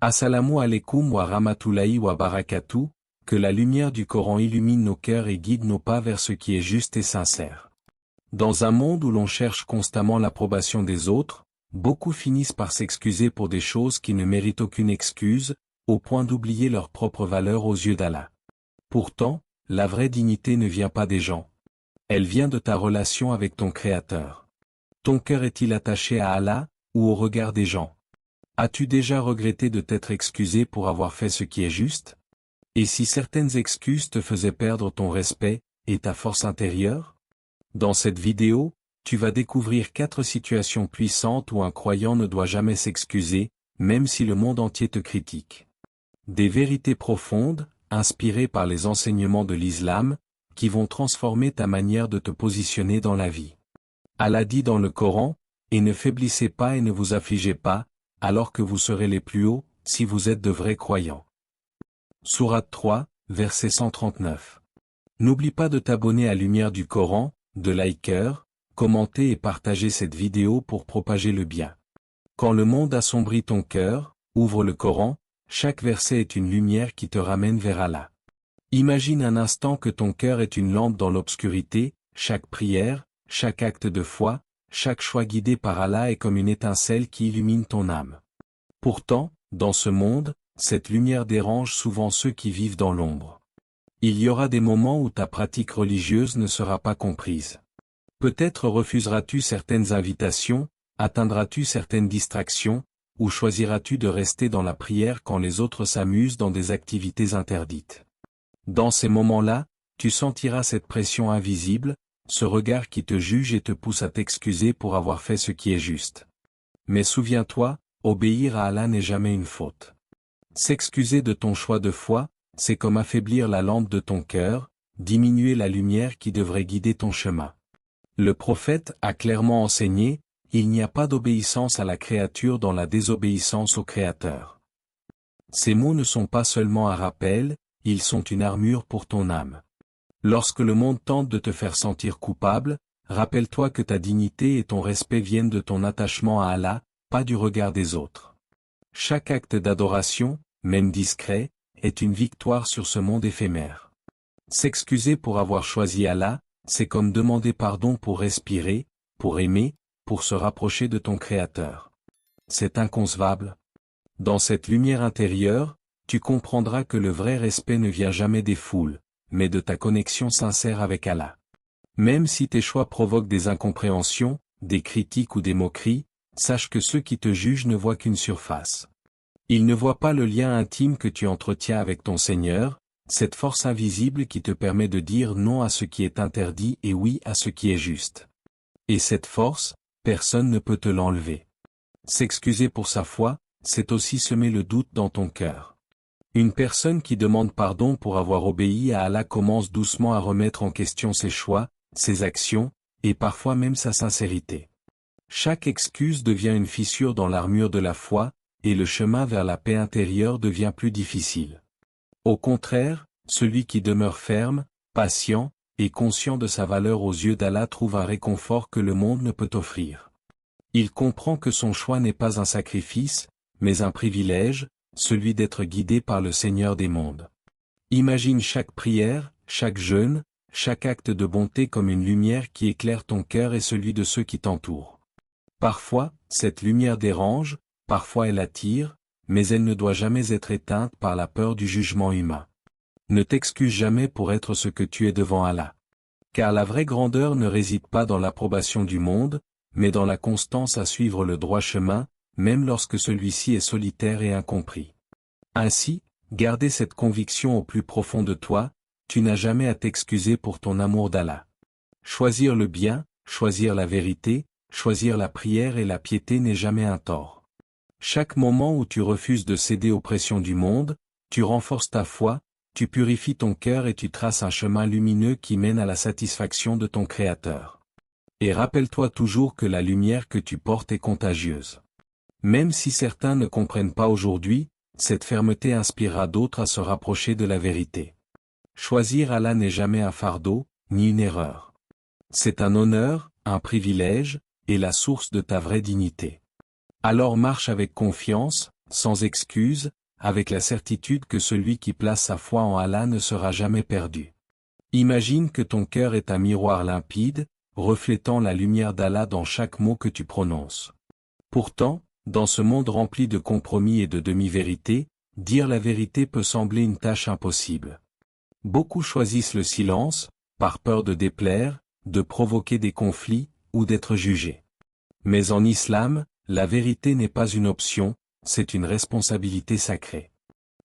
Assalamu alaikum wa rahmatullahi wa barakatuh, que la lumière du Coran illumine nos cœurs et guide nos pas vers ce qui est juste et sincère. Dans un monde où l'on cherche constamment l'approbation des autres, beaucoup finissent par s'excuser pour des choses qui ne méritent aucune excuse, au point d'oublier leur propre valeur aux yeux d'Allah. Pourtant, la vraie dignité ne vient pas des gens. Elle vient de ta relation avec ton Créateur. Ton cœur est-il attaché à Allah, ou au regard des gens? As-tu déjà regretté de t'être excusé pour avoir fait ce qui est juste? Et si certaines excuses te faisaient perdre ton respect, et ta force intérieure? Dans cette vidéo, tu vas découvrir 4 situations puissantes où un croyant ne doit jamais s'excuser, même si le monde entier te critique. Des vérités profondes, inspirées par les enseignements de l'islam, qui vont transformer ta manière de te positionner dans la vie. Allah dit dans le Coran, « Et ne faiblissez pas et ne vous affligez pas, alors que vous serez les plus hauts, si vous êtes de vrais croyants. » Sourate 3, verset 139. N'oublie pas de t'abonner à Lumière du Coran, de liker, commenter et partager cette vidéo pour propager le bien. Quand le monde assombrit ton cœur, ouvre le Coran, chaque verset est une lumière qui te ramène vers Allah. Imagine un instant que ton cœur est une lampe dans l'obscurité, chaque prière, chaque acte de foi, chaque choix guidé par Allah est comme une étincelle qui illumine ton âme. Pourtant, dans ce monde, cette lumière dérange souvent ceux qui vivent dans l'ombre. Il y aura des moments où ta pratique religieuse ne sera pas comprise. Peut-être refuseras-tu certaines invitations, atteindras-tu certaines distractions, ou choisiras-tu de rester dans la prière quand les autres s'amusent dans des activités interdites. Dans ces moments-là, tu sentiras cette pression invisible, ce regard qui te juge et te pousse à t'excuser pour avoir fait ce qui est juste. Mais souviens-toi, obéir à Allah n'est jamais une faute. S'excuser de ton choix de foi, c'est comme affaiblir la lampe de ton cœur, diminuer la lumière qui devrait guider ton chemin. Le prophète a clairement enseigné, il n'y a pas d'obéissance à la créature dans la désobéissance au Créateur. Ces mots ne sont pas seulement un rappel, ils sont une armure pour ton âme. Lorsque le monde tente de te faire sentir coupable, rappelle-toi que ta dignité et ton respect viennent de ton attachement à Allah, pas du regard des autres. Chaque acte d'adoration, même discret, est une victoire sur ce monde éphémère. S'excuser pour avoir choisi Allah, c'est comme demander pardon pour respirer, pour aimer, pour se rapprocher de ton Créateur. C'est inconcevable. Dans cette lumière intérieure, tu comprendras que le vrai respect ne vient jamais des foules, mais de ta connexion sincère avec Allah. Même si tes choix provoquent des incompréhensions, des critiques ou des moqueries, sache que ceux qui te jugent ne voient qu'une surface. Ils ne voient pas le lien intime que tu entretiens avec ton Seigneur, cette force invisible qui te permet de dire non à ce qui est interdit et oui à ce qui est juste. Et cette force, personne ne peut te l'enlever. S'excuser pour sa foi, c'est aussi semer le doute dans ton cœur. Une personne qui demande pardon pour avoir obéi à Allah commence doucement à remettre en question ses choix, ses actions, et parfois même sa sincérité. Chaque excuse devient une fissure dans l'armure de la foi, et le chemin vers la paix intérieure devient plus difficile. Au contraire, celui qui demeure ferme, patient, et conscient de sa valeur aux yeux d'Allah trouve un réconfort que le monde ne peut offrir. Il comprend que son choix n'est pas un sacrifice, mais un privilège, celui d'être guidé par le Seigneur des mondes. Imagine chaque prière, chaque jeûne, chaque acte de bonté comme une lumière qui éclaire ton cœur et celui de ceux qui t'entourent. Parfois, cette lumière dérange, parfois elle attire, mais elle ne doit jamais être éteinte par la peur du jugement humain. Ne t'excuse jamais pour être ce que tu es devant Allah. Car la vraie grandeur ne réside pas dans l'approbation du monde, mais dans la constance à suivre le droit chemin, même lorsque celui-ci est solitaire et incompris. Ainsi, gardez cette conviction au plus profond de toi, tu n'as jamais à t'excuser pour ton amour d'Allah. Choisir le bien, choisir la vérité, choisir la prière et la piété n'est jamais un tort. Chaque moment où tu refuses de céder aux pressions du monde, tu renforces ta foi, tu purifies ton cœur et tu traces un chemin lumineux qui mène à la satisfaction de ton Créateur. Et rappelle-toi toujours que la lumière que tu portes est contagieuse. Même si certains ne comprennent pas aujourd'hui, cette fermeté inspirera d'autres à se rapprocher de la vérité. Choisir Allah n'est jamais un fardeau, ni une erreur. C'est un honneur, un privilège, et la source de ta vraie dignité. Alors marche avec confiance, sans excuse, avec la certitude que celui qui place sa foi en Allah ne sera jamais perdu. Imagine que ton cœur est un miroir limpide, reflétant la lumière d'Allah dans chaque mot que tu prononces. Pourtant, dans ce monde rempli de compromis et de demi-vérités, dire la vérité peut sembler une tâche impossible. Beaucoup choisissent le silence, par peur de déplaire, de provoquer des conflits, ou d'être jugés. Mais en islam, la vérité n'est pas une option, c'est une responsabilité sacrée.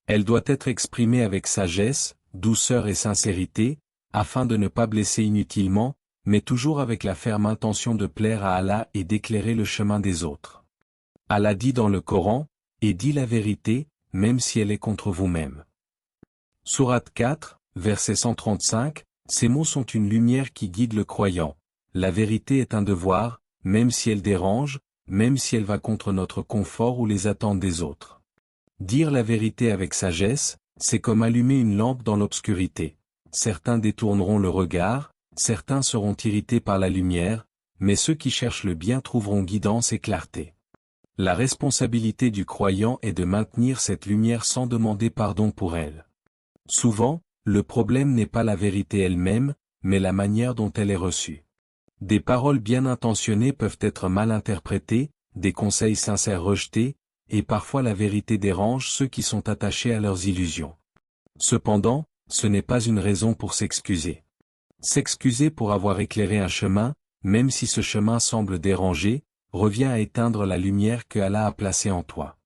Elle doit être exprimée avec sagesse, douceur et sincérité, afin de ne pas blesser inutilement, mais toujours avec la ferme intention de plaire à Allah et d'éclairer le chemin des autres. Allah dit dans le Coran, « Et dis la vérité, même si elle est contre vous-même. » Sourate 4, verset 135, ces mots sont une lumière qui guide le croyant. La vérité est un devoir, même si elle dérange, même si elle va contre notre confort ou les attentes des autres. Dire la vérité avec sagesse, c'est comme allumer une lampe dans l'obscurité. Certains détourneront le regard, certains seront irrités par la lumière, mais ceux qui cherchent le bien trouveront guidance et clarté. La responsabilité du croyant est de maintenir cette lumière sans demander pardon pour elle. Souvent, le problème n'est pas la vérité elle-même, mais la manière dont elle est reçue. Des paroles bien intentionnées peuvent être mal interprétées, des conseils sincères rejetés, et parfois la vérité dérange ceux qui sont attachés à leurs illusions. Cependant, ce n'est pas une raison pour s'excuser. S'excuser pour avoir éclairé un chemin, même si ce chemin semble dérangé, revient à éteindre la lumière que Allah a placée en toi.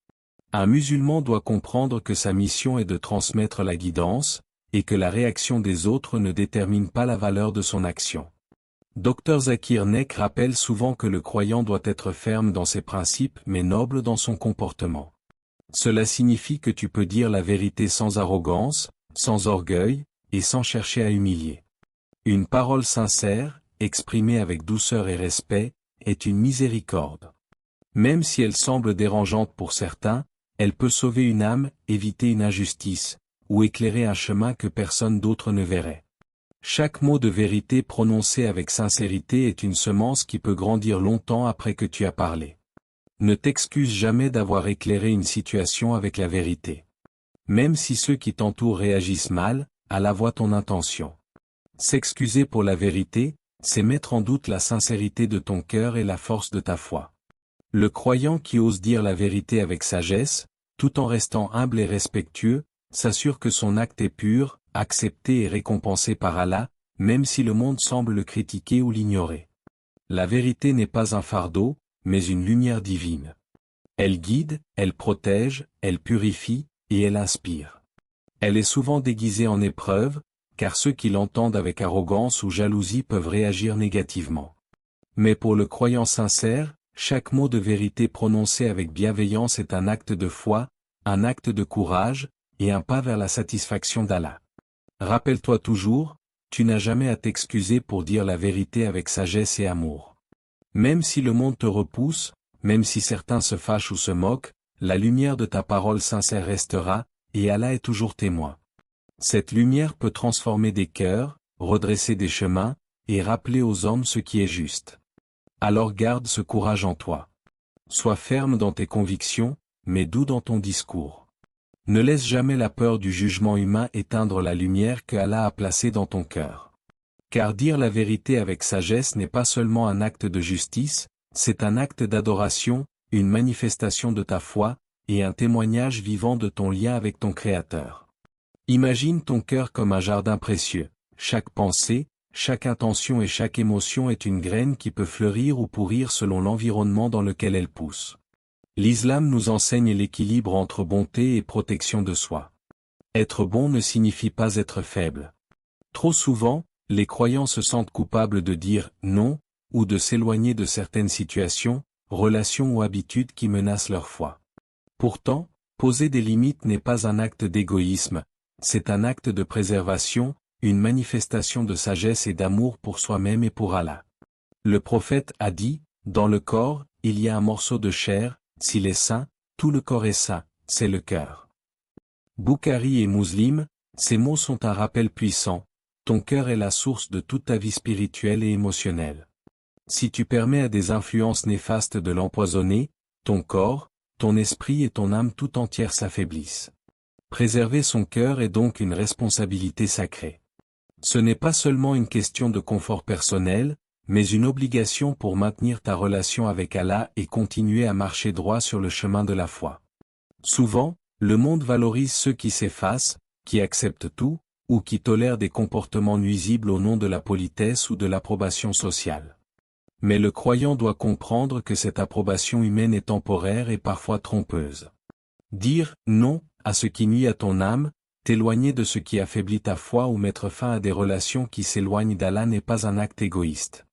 Un musulman doit comprendre que sa mission est de transmettre la guidance, et que la réaction des autres ne détermine pas la valeur de son action. Dr Zakir Naik rappelle souvent que le croyant doit être ferme dans ses principes mais noble dans son comportement. Cela signifie que tu peux dire la vérité sans arrogance, sans orgueil, et sans chercher à humilier. Une parole sincère, exprimée avec douceur et respect, est une miséricorde. Même si elle semble dérangeante pour certains, elle peut sauver une âme, éviter une injustice, ou éclairer un chemin que personne d'autre ne verrait. Chaque mot de vérité prononcé avec sincérité est une semence qui peut grandir longtemps après que tu as parlé. Ne t'excuse jamais d'avoir éclairé une situation avec la vérité. Même si ceux qui t'entourent réagissent mal, Allah voit ton intention. S'excuser pour la vérité, c'est mettre en doute la sincérité de ton cœur et la force de ta foi. Le croyant qui ose dire la vérité avec sagesse, tout en restant humble et respectueux, s'assure que son acte est pur, accepté et récompensé par Allah, même si le monde semble le critiquer ou l'ignorer. La vérité n'est pas un fardeau, mais une lumière divine. Elle guide, elle protège, elle purifie, et elle inspire. Elle est souvent déguisée en épreuve, car ceux qui l'entendent avec arrogance ou jalousie peuvent réagir négativement. Mais pour le croyant sincère, chaque mot de vérité prononcé avec bienveillance est un acte de foi, un acte de courage, et un pas vers la satisfaction d'Allah. Rappelle-toi toujours, tu n'as jamais à t'excuser pour dire la vérité avec sagesse et amour. Même si le monde te repousse, même si certains se fâchent ou se moquent, la lumière de ta parole sincère restera, et Allah est toujours témoin. Cette lumière peut transformer des cœurs, redresser des chemins, et rappeler aux hommes ce qui est juste. Alors garde ce courage en toi. Sois ferme dans tes convictions, mais doux dans ton discours. Ne laisse jamais la peur du jugement humain éteindre la lumière que Allah a placée dans ton cœur. Car dire la vérité avec sagesse n'est pas seulement un acte de justice, c'est un acte d'adoration, une manifestation de ta foi, et un témoignage vivant de ton lien avec ton Créateur. Imagine ton cœur comme un jardin précieux. Chaque pensée, chaque intention et chaque émotion est une graine qui peut fleurir ou pourrir selon l'environnement dans lequel elle pousse. L'islam nous enseigne l'équilibre entre bonté et protection de soi. Être bon ne signifie pas être faible. Trop souvent, les croyants se sentent coupables de dire « non » ou de s'éloigner de certaines situations, relations ou habitudes qui menacent leur foi. Pourtant, poser des limites n'est pas un acte d'égoïsme, c'est un acte de préservation, une manifestation de sagesse et d'amour pour soi-même et pour Allah. Le prophète a dit, dans le corps, il y a un morceau de chair, s'il est sain, tout le corps est sain, c'est le cœur. Boukhari et Muslim, ces mots sont un rappel puissant, ton cœur est la source de toute ta vie spirituelle et émotionnelle. Si tu permets à des influences néfastes de l'empoisonner, ton corps, ton esprit et ton âme tout entière s'affaiblissent. Préserver son cœur est donc une responsabilité sacrée. Ce n'est pas seulement une question de confort personnel, mais une obligation pour maintenir ta relation avec Allah et continuer à marcher droit sur le chemin de la foi. Souvent, le monde valorise ceux qui s'effacent, qui acceptent tout, ou qui tolèrent des comportements nuisibles au nom de la politesse ou de l'approbation sociale. Mais le croyant doit comprendre que cette approbation humaine est temporaire et parfois trompeuse. Dire « non » à ce qui nuit à ton âme, t'éloigner de ce qui affaiblit ta foi ou mettre fin à des relations qui s'éloignent d'Allah n'est pas un acte égoïste.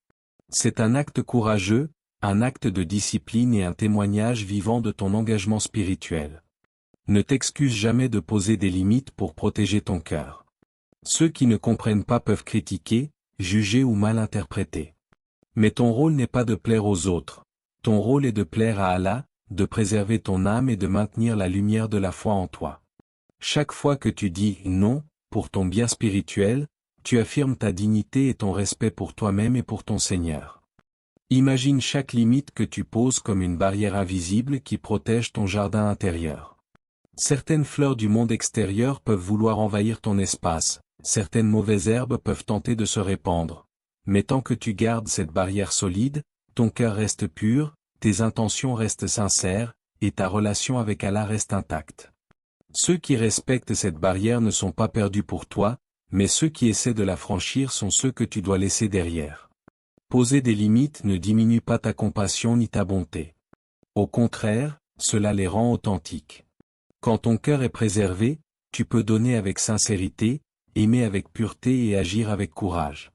C'est un acte courageux, un acte de discipline et un témoignage vivant de ton engagement spirituel. Ne t'excuse jamais de poser des limites pour protéger ton cœur. Ceux qui ne comprennent pas peuvent critiquer, juger ou mal interpréter. Mais ton rôle n'est pas de plaire aux autres, ton rôle est de plaire à Allah, de préserver ton âme et de maintenir la lumière de la foi en toi. Chaque fois que tu dis « non » pour ton bien spirituel, tu affirmes ta dignité et ton respect pour toi-même et pour ton Seigneur. Imagine chaque limite que tu poses comme une barrière invisible qui protège ton jardin intérieur. Certaines fleurs du monde extérieur peuvent vouloir envahir ton espace, certaines mauvaises herbes peuvent tenter de se répandre. Mais tant que tu gardes cette barrière solide, ton cœur reste pur, tes intentions restent sincères, et ta relation avec Allah reste intacte. Ceux qui respectent cette barrière ne sont pas perdus pour toi, mais ceux qui essaient de la franchir sont ceux que tu dois laisser derrière. Poser des limites ne diminue pas ta compassion ni ta bonté. Au contraire, cela les rend authentiques. Quand ton cœur est préservé, tu peux donner avec sincérité, aimer avec pureté et agir avec courage.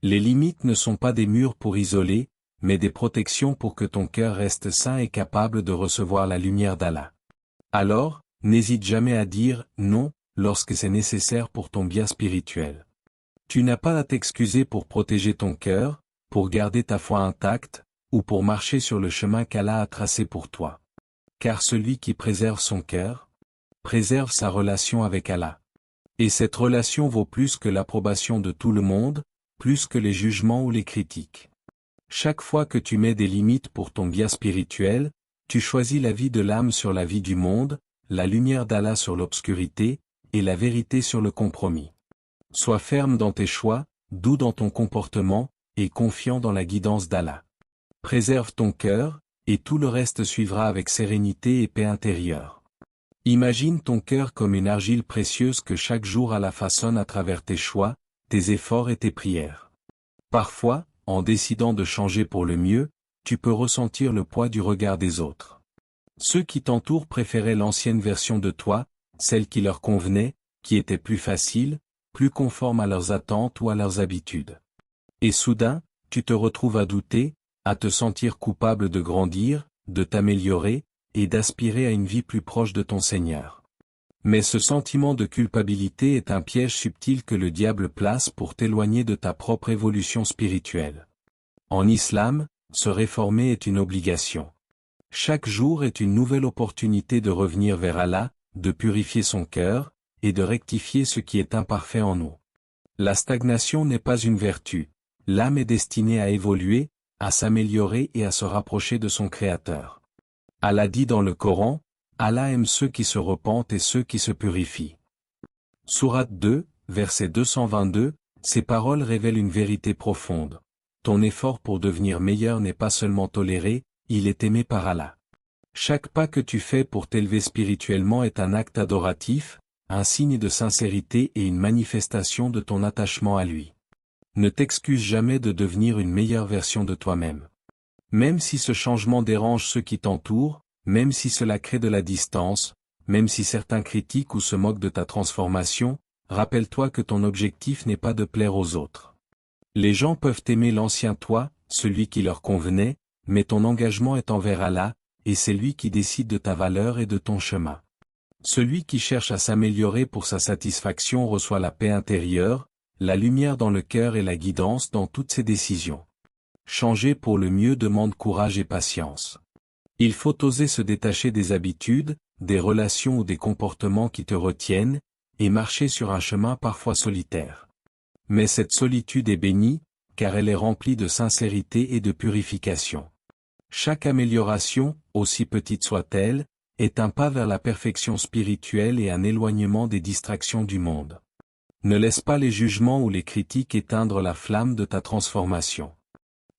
Les limites ne sont pas des murs pour isoler, mais des protections pour que ton cœur reste sain et capable de recevoir la lumière d'Allah. Alors, n'hésite jamais à dire « non » lorsque c'est nécessaire pour ton bien spirituel. Tu n'as pas à t'excuser pour protéger ton cœur, pour garder ta foi intacte, ou pour marcher sur le chemin qu'Allah a tracé pour toi. Car celui qui préserve son cœur, préserve sa relation avec Allah. Et cette relation vaut plus que l'approbation de tout le monde, plus que les jugements ou les critiques. Chaque fois que tu mets des limites pour ton bien spirituel, tu choisis la vie de l'âme sur la vie du monde, la lumière d'Allah sur l'obscurité, et la vérité sur le compromis. Sois ferme dans tes choix, doux dans ton comportement, et confiant dans la guidance d'Allah. Préserve ton cœur, et tout le reste suivra avec sérénité et paix intérieure. Imagine ton cœur comme une argile précieuse que chaque jour Allah façonne à travers tes choix, tes efforts et tes prières. Parfois, en décidant de changer pour le mieux, tu peux ressentir le poids du regard des autres. Ceux qui t'entourent préféraient l'ancienne version de toi, celle qui leur convenait, qui était plus facile, plus conforme à leurs attentes ou à leurs habitudes. Et soudain, tu te retrouves à douter, à te sentir coupable de grandir, de t'améliorer, et d'aspirer à une vie plus proche de ton Seigneur. Mais ce sentiment de culpabilité est un piège subtil que le diable place pour t'éloigner de ta propre évolution spirituelle. En islam, se réformer est une obligation. Chaque jour est une nouvelle opportunité de revenir vers Allah, de purifier son cœur, et de rectifier ce qui est imparfait en nous. La stagnation n'est pas une vertu, l'âme est destinée à évoluer, à s'améliorer et à se rapprocher de son Créateur. Allah dit dans le Coran, Allah aime ceux qui se repentent et ceux qui se purifient. Sourate 2, verset 222, ces paroles révèlent une vérité profonde. Ton effort pour devenir meilleur n'est pas seulement toléré, il est aimé par Allah. Chaque pas que tu fais pour t'élever spirituellement est un acte adoratif, un signe de sincérité et une manifestation de ton attachement à lui. Ne t'excuse jamais de devenir une meilleure version de toi-même. Même si ce changement dérange ceux qui t'entourent, même si cela crée de la distance, même si certains critiquent ou se moquent de ta transformation, rappelle-toi que ton objectif n'est pas de plaire aux autres. Les gens peuvent aimer l'ancien toi, celui qui leur convenait, mais ton engagement est envers Allah, et c'est lui qui décide de ta valeur et de ton chemin. Celui qui cherche à s'améliorer pour sa satisfaction reçoit la paix intérieure, la lumière dans le cœur et la guidance dans toutes ses décisions. Changer pour le mieux demande courage et patience. Il faut oser se détacher des habitudes, des relations ou des comportements qui te retiennent, et marcher sur un chemin parfois solitaire. Mais cette solitude est bénie, car elle est remplie de sincérité et de purification. Chaque amélioration, aussi petite soit-elle, est un pas vers la perfection spirituelle et un éloignement des distractions du monde. Ne laisse pas les jugements ou les critiques éteindre la flamme de ta transformation.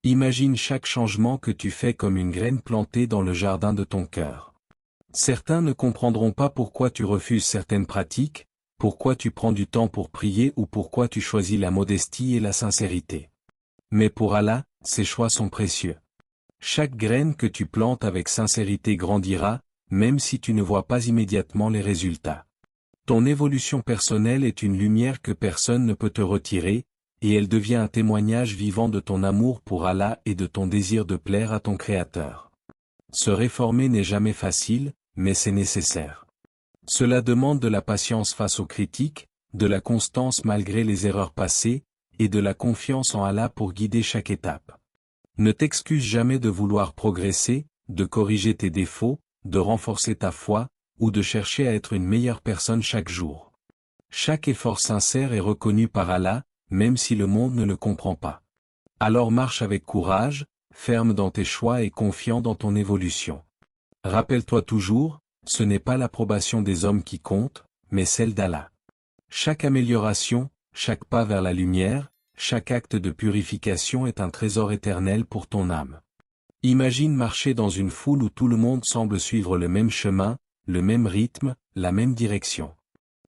Imagine chaque changement que tu fais comme une graine plantée dans le jardin de ton cœur. Certains ne comprendront pas pourquoi tu refuses certaines pratiques, pourquoi tu prends du temps pour prier ou pourquoi tu choisis la modestie et la sincérité. Mais pour Allah, ces choix sont précieux. Chaque graine que tu plantes avec sincérité grandira, même si tu ne vois pas immédiatement les résultats. Ton évolution personnelle est une lumière que personne ne peut te retirer, et elle devient un témoignage vivant de ton amour pour Allah et de ton désir de plaire à ton Créateur. Se réformer n'est jamais facile, mais c'est nécessaire. Cela demande de la patience face aux critiques, de la constance malgré les erreurs passées, et de la confiance en Allah pour guider chaque étape. Ne t'excuse jamais de vouloir progresser, de corriger tes défauts, de renforcer ta foi, ou de chercher à être une meilleure personne chaque jour. Chaque effort sincère est reconnu par Allah, même si le monde ne le comprend pas. Alors marche avec courage, ferme dans tes choix et confiant dans ton évolution. Rappelle-toi toujours, ce n'est pas l'approbation des hommes qui compte, mais celle d'Allah. Chaque amélioration, chaque pas vers la lumière, chaque acte de purification est un trésor éternel pour ton âme. Imagine marcher dans une foule où tout le monde semble suivre le même chemin, le même rythme, la même direction.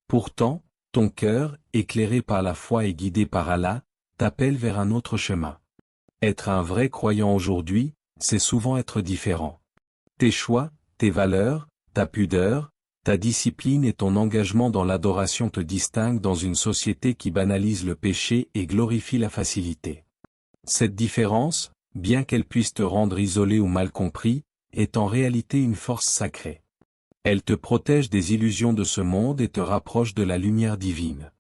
Pourtant, ton cœur, éclairé par la foi et guidé par Allah, t'appelle vers un autre chemin. Être un vrai croyant aujourd'hui, c'est souvent être différent. Tes choix, tes valeurs, ta pudeur, ta discipline et ton engagement dans l'adoration te distinguent dans une société qui banalise le péché et glorifie la facilité. Cette différence, bien qu'elle puisse te rendre isolé ou mal compris, est en réalité une force sacrée. Elle te protège des illusions de ce monde et te rapproche de la lumière divine.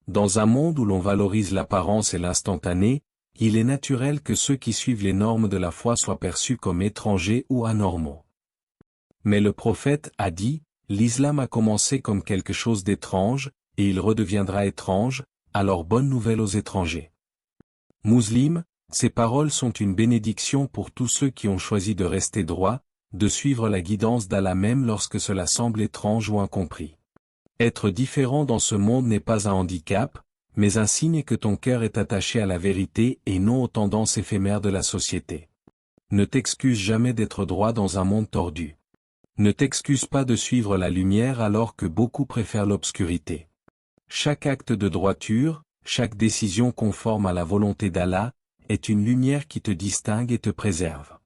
Dans un monde où l'on valorise l'apparence et l'instantané, il est naturel que ceux qui suivent les normes de la foi soient perçus comme étrangers ou anormaux. Mais le prophète a dit, l'islam a commencé comme quelque chose d'étrange, et il redeviendra étrange, alors bonne nouvelle aux étrangers. Musulmans, ces paroles sont une bénédiction pour tous ceux qui ont choisi de rester droits, de suivre la guidance d'Allah même lorsque cela semble étrange ou incompris. Être différent dans ce monde n'est pas un handicap, mais un signe que ton cœur est attaché à la vérité et non aux tendances éphémères de la société. Ne t'excuse jamais d'être droit dans un monde tordu. Ne t'excuse pas de suivre la lumière alors que beaucoup préfèrent l'obscurité. Chaque acte de droiture, chaque décision conforme à la volonté d'Allah, est une lumière qui te distingue et te préserve.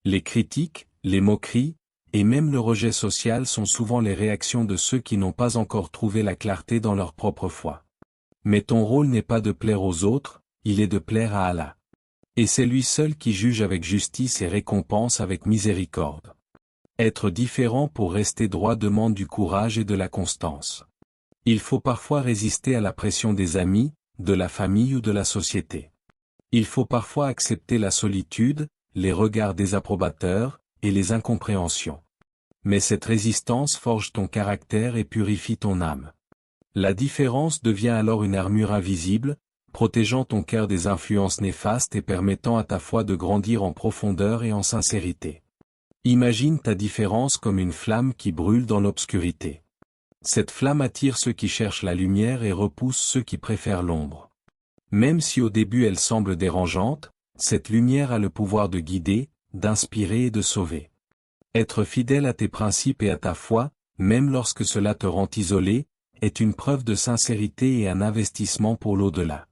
Les critiques, les moqueries, et même le rejet social sont souvent les réactions de ceux qui n'ont pas encore trouvé la clarté dans leur propre foi. Mais ton rôle n'est pas de plaire aux autres, il est de plaire à Allah. Et c'est lui seul qui juge avec justice et récompense avec miséricorde. Être différent pour rester droit demande du courage et de la constance. Il faut parfois résister à la pression des amis, de la famille ou de la société. Il faut parfois accepter la solitude, les regards désapprobateurs, et les incompréhensions. Mais cette résistance forge ton caractère et purifie ton âme. La différence devient alors une armure invisible, protégeant ton cœur des influences néfastes et permettant à ta foi de grandir en profondeur et en sincérité. Imagine ta différence comme une flamme qui brûle dans l'obscurité. Cette flamme attire ceux qui cherchent la lumière et repousse ceux qui préfèrent l'ombre. Même si au début elle semble dérangeante, cette lumière a le pouvoir de guider, d'inspirer et de sauver. Être fidèle à tes principes et à ta foi, même lorsque cela te rend isolé, est une preuve de sincérité et un investissement pour l'au-delà.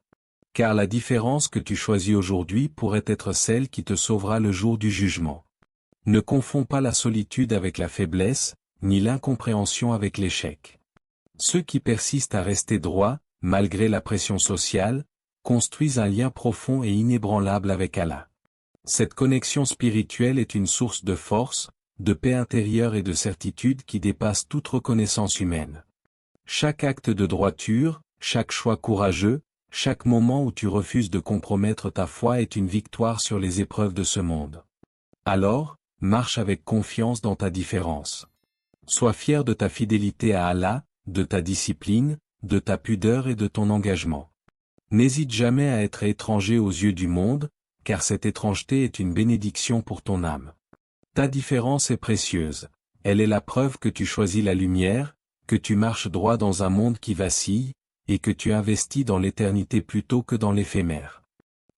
Car la différence que tu choisis aujourd'hui pourrait être celle qui te sauvera le jour du jugement. Ne confonds pas la solitude avec la faiblesse, ni l'incompréhension avec l'échec. Ceux qui persistent à rester droits, malgré la pression sociale, construisent un lien profond et inébranlable avec Allah. Cette connexion spirituelle est une source de force, de paix intérieure et de certitude qui dépasse toute reconnaissance humaine. Chaque acte de droiture, chaque choix courageux, chaque moment où tu refuses de compromettre ta foi est une victoire sur les épreuves de ce monde. Alors, marche avec confiance dans ta différence. Sois fier de ta fidélité à Allah, de ta discipline, de ta pudeur et de ton engagement. N'hésite jamais à être étranger aux yeux du monde, car cette étrangeté est une bénédiction pour ton âme. Ta différence est précieuse. Elle est la preuve que tu choisis la lumière, que tu marches droit dans un monde qui vacille, et que tu investis dans l'éternité plutôt que dans l'éphémère.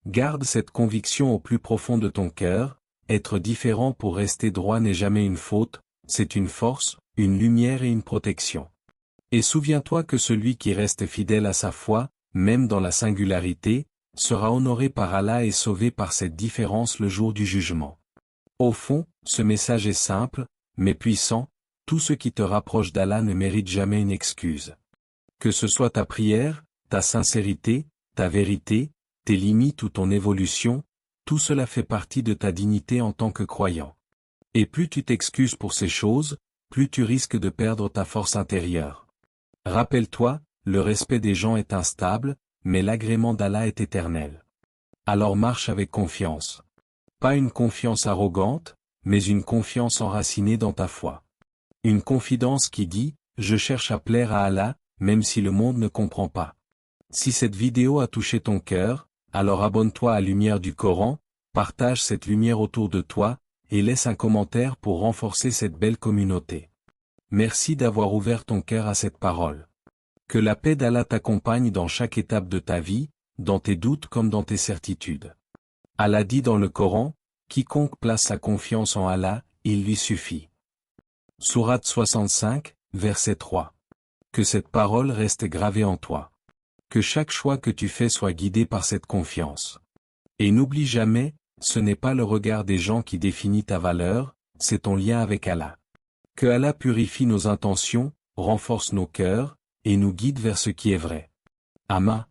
Garde cette conviction au plus profond de ton cœur, être différent pour rester droit n'est jamais une faute, c'est une force, une lumière et une protection. Et souviens-toi que celui qui reste fidèle à sa foi, même dans la singularité, sera honoré par Allah et sauvé par cette différence le jour du jugement. Au fond, ce message est simple, mais puissant, tout ce qui te rapproche d'Allah ne mérite jamais une excuse. Que ce soit ta prière, ta sincérité, ta vérité, tes limites ou ton évolution, tout cela fait partie de ta dignité en tant que croyant. Et plus tu t'excuses pour ces choses, plus tu risques de perdre ta force intérieure. Rappelle-toi, le respect des gens est instable, mais l'agrément d'Allah est éternel. Alors marche avec confiance. Pas une confiance arrogante, mais une confiance enracinée dans ta foi. Une confidence qui dit, je cherche à plaire à Allah, même si le monde ne comprend pas. Si cette vidéo a touché ton cœur, alors abonne-toi à Lumière du Coran, partage cette lumière autour de toi, et laisse un commentaire pour renforcer cette belle communauté. Merci d'avoir ouvert ton cœur à cette parole. Que la paix d'Allah t'accompagne dans chaque étape de ta vie, dans tes doutes comme dans tes certitudes. Allah dit dans le Coran, quiconque place sa confiance en Allah, il lui suffit. Sourate 65, verset 3. Que cette parole reste gravée en toi. Que chaque choix que tu fais soit guidé par cette confiance. Et n'oublie jamais, ce n'est pas le regard des gens qui définit ta valeur, c'est ton lien avec Allah. Que Allah purifie nos intentions, renforce nos cœurs, et nous guide vers ce qui est vrai. Amma.